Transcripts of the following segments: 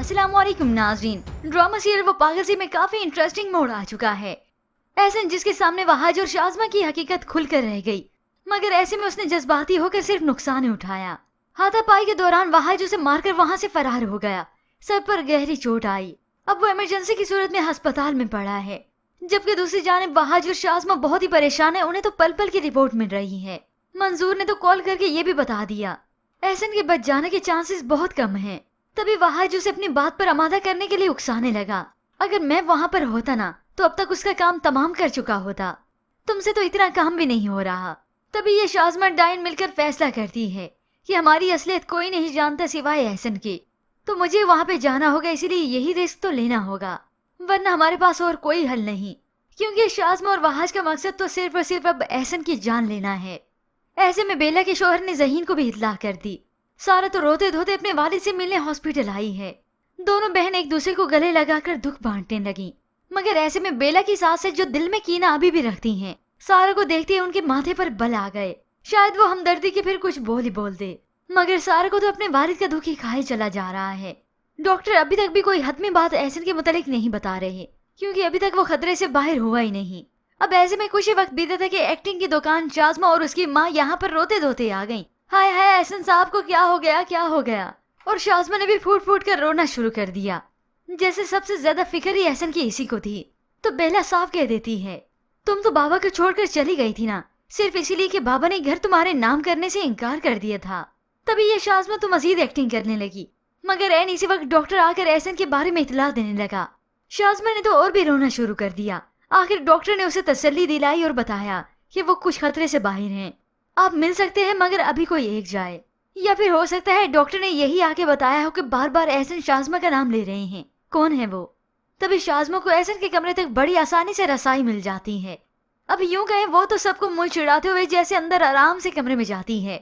अस्सलाम वालेकुम नाज़रीन। ड्रामा सीरियल वो पागल सी में काफी इंटरेस्टिंग मोड़ आ चुका है। एहसन जिसके सामने वहाज और शाज़मा की हकीकत खुलकर रह गई, मगर ऐसे में उसने जज्बाती होकर सिर्फ नुकसान ही उठाया। हाथापाई के दौरान वहाज उसे मारकर वहां से फरार हो गया। सर पर गहरी चोट आई। अब वो इमरजेंसी की सूरत में अस्पताल में पड़ा है, जबकि दूसरी जानिब वहाज और शाज़मा बहुत ही परेशान है। उन्हें तो पल पल की रिपोर्ट मिल रही है। मंजूर ने तो कॉल करके ये भी बता दिया एहसन के बच जाने के चांसेस बहुत कम हैं। तभी वहाज उसे अपनी बात पर आमादा करने के लिए उकसाने लगा। अगर मैं वहाँ पर होता ना तो अब तक उसका काम तमाम कर चुका होता। तुमसे तो इतना काम भी नहीं हो रहा। तभी ये शाज़मा डाइन मिलकर फैसला करती है कि हमारी असलियत कोई नहीं जानता सिवाय एहसन के, तो मुझे वहाँ पे जाना होगा, इसीलिए यही रिस्क तो लेना होगा, वरना हमारे पास और कोई हल नहीं। क्योंकि शाज़मा और वहाज का मकसद तो सिर्फ और सिर्फ अब एहसन की जान लेना है। ऐसे में बेला के शौहर ने ज़हीन को भी इत्तला कर दी। सारा तो रोते धोते अपने वालिद से मिलने हॉस्पिटल आई है। दोनों बहन एक दूसरे को गले लगाकर दुख बांटने लगी, मगर ऐसे में बेला की सास है जो दिल में कीना अभी भी रखती हैं। सारा को देखते ही उनके माथे पर बल आ गए। शायद वो हमदर्दी के फिर कुछ बोल ही बोल दे, मगर सारा को तो अपने वालिद का दुख ही खाए चला जा रहा है। डॉक्टर अभी तक भी कोई हतमी बात एहसन के मुतालिक नहीं बता रहे, क्योंकि अभी तक वो खतरे से बाहर हुआ ही नहीं। अब ऐसे में कुछ ही वक्त बीता था कि एक्टिंग की दुकान शाज़मा और उसकी माँ यहाँ पर रोते धोते आ गईं। हाय हाय एहसन साहब को क्या हो गया, क्या हो गया। और शाज़मा ने भी फूट फूट कर रोना शुरू कर दिया, जैसे सबसे ज्यादा फिक्र ही एहसन की इसी को थी। तो बेला साफ कह देती है, तुम तो बाबा को छोड़कर चली गई थी ना, सिर्फ इसीलिए कि बाबा ने घर तुम्हारे नाम करने से इनकार कर दिया था। तभी ये शाज़मा तो मजीद एक्टिंग करने लगी, मगर एन इसी वक्त डॉक्टर आकर एहसन के बारे में इतला देने लगा। शाज़मा ने तो और भी रोना शुरू कर दिया। आखिर डॉक्टर ने उसे तसल्ली दिलाई और बताया कि वो कुछ खतरे से बाहर हैं, आप मिल सकते हैं, मगर अभी कोई एक जाए। या फिर हो सकता है डॉक्टर ने यही आके बताया हो कि बार बार एहसन शाज़मा का नाम ले रहे हैं, कौन है वो। तभी शाज़मा को एहसन के कमरे तक बड़ी आसानी से रसाई मिल जाती है। अब यूं कहें वो तो सबको मुंह चिढ़ाते हुए जैसे अंदर आराम से कमरे में जाती है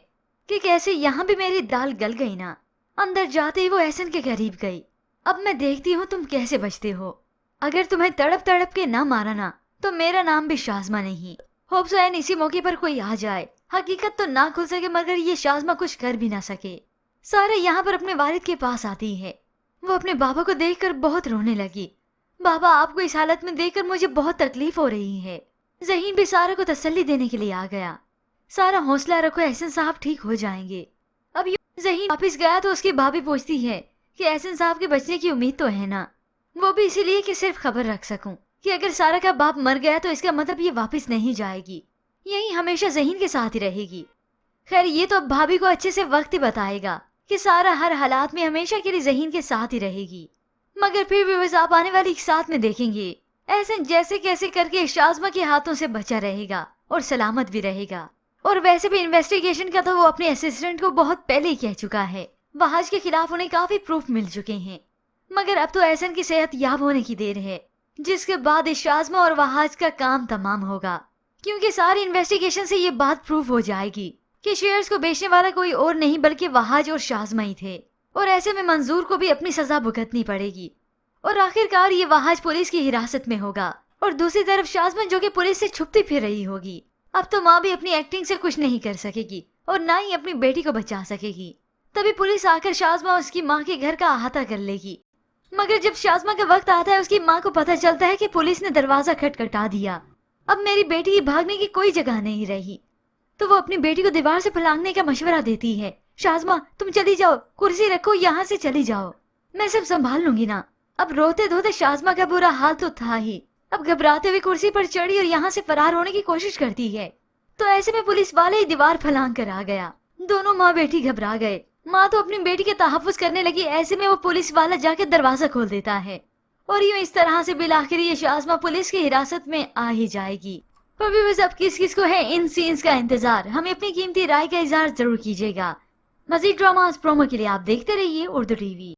कि कैसे यहाँ भी मेरी दाल गल गई ना। अंदर जाते ही वो एहसन के करीब गई। अब मैं देखती हूँ तुम कैसे बचते हो। अगर तुम्हें तड़प तड़प के ना मारा ना तो मेरा नाम भी शाज़मा नहीं। होप सो एन इसी मौके पर कोई आ जाए। हकीकत तो ना खुल सके, मगर ये शाज़मा कुछ कर भी ना सके। सारा यहाँ पर अपने वालिद के पास आती है। वो अपने बाबा को देखकर बहुत रोने लगी। बाबा, आपको इस हालत में देखकर मुझे बहुत तकलीफ हो रही है। ज़हीन भी सारा को तसल्ली देने के लिए आ गया। सारा हौसला रखो, एहसन साहब ठीक हो जाएंगे। अब ज़हीन वापिस गया तो उसकी भाभी पूछती है कि एहसन साहब के बचने की उम्मीद तो है ना। वो भी इसीलिए कि सिर्फ खबर रख सकूं कि अगर सारा का बाप मर गया तो इसका मतलब ये वापस नहीं जाएगी, यही हमेशा ज़हीन के साथ ही रहेगी। खैर ये तो अब भाभी को अच्छे से वक्त ही बताएगा कि सारा हर हालात में हमेशा के लिए ज़हीन के साथ ही रहेगी। मगर फिर भी बस आप आने वाली साथ में देखेंगे एहसन जैसे कैसे करके शाज़मा के हाथों से बचा रहेगा और सलामत भी रहेगा। और वैसे भी इन्वेस्टिगेशन का तो वो अपने असिस्टेंट को बहुत पहले ही कह चुका है। वहाज के खिलाफ उन्हें काफी प्रूफ मिल चुके हैं, मगर अब तो एहसन की सेहत याब होने की देर है, जिसके बाद इस शाज़मा और वहाज का काम तमाम होगा। क्योंकि सारी इन्वेस्टिगेशन से ये बात प्रूफ हो जाएगी कि शेयर्स को बेचने वाला कोई और नहीं बल्कि वहाज और शाज़मा ही थे। और ऐसे में मंजूर को भी अपनी सजा भुगतनी पड़ेगी और आखिरकार ये वहाज पुलिस की हिरासत में होगा। और दूसरी तरफ शाज़मा जो कि पुलिस से छुपती फिर रही होगी। अब तो माँ भी अपनी एक्टिंग से कुछ नहीं कर सकेगी और ना ही अपनी बेटी को बचा सकेगी। तभी पुलिस आकर शाज़मा और उसकी माँ के घर का अहाता कर लेगी। मगर जब शाज़मा का वक्त आता है, उसकी माँ को पता चलता है कि पुलिस ने दरवाजा खटखटा दिया। अब मेरी बेटी की भागने की कोई जगह नहीं रही, तो वो अपनी बेटी को दीवार से फलांगने का मशवरा देती है। शाज़मा, तुम चली जाओ, कुर्सी रखो, यहाँ से चली जाओ, मैं सब संभाल लूंगी ना। अब रोते धोते शाज़मा का बुरा हाल तो था ही। अब घबराते हुए कुर्सी पर चढ़ी और यहाँ से फरार होने की कोशिश करती है। तो ऐसे में पुलिस वाले ही दीवार फलांग कर आ गया। दोनों माँ बेटी घबरा गए। माँ तो अपनी बेटी के तहफ्फुज़ करने लगी, ऐसे में वो पुलिस वाला जाकर दरवाजा खोल देता है। और यूं इस तरह से बिलाखिर ये शाज़मा पुलिस की हिरासत में आ ही जाएगी। पर भी बस अब किस किस को है इन सीन्स का इंतजार, हमें अपनी कीमती राय का इजहार जरूर कीजिएगा। मजीद ड्रामास प्रोमो के लिए आप देखते रहिए उर्दू टीवी।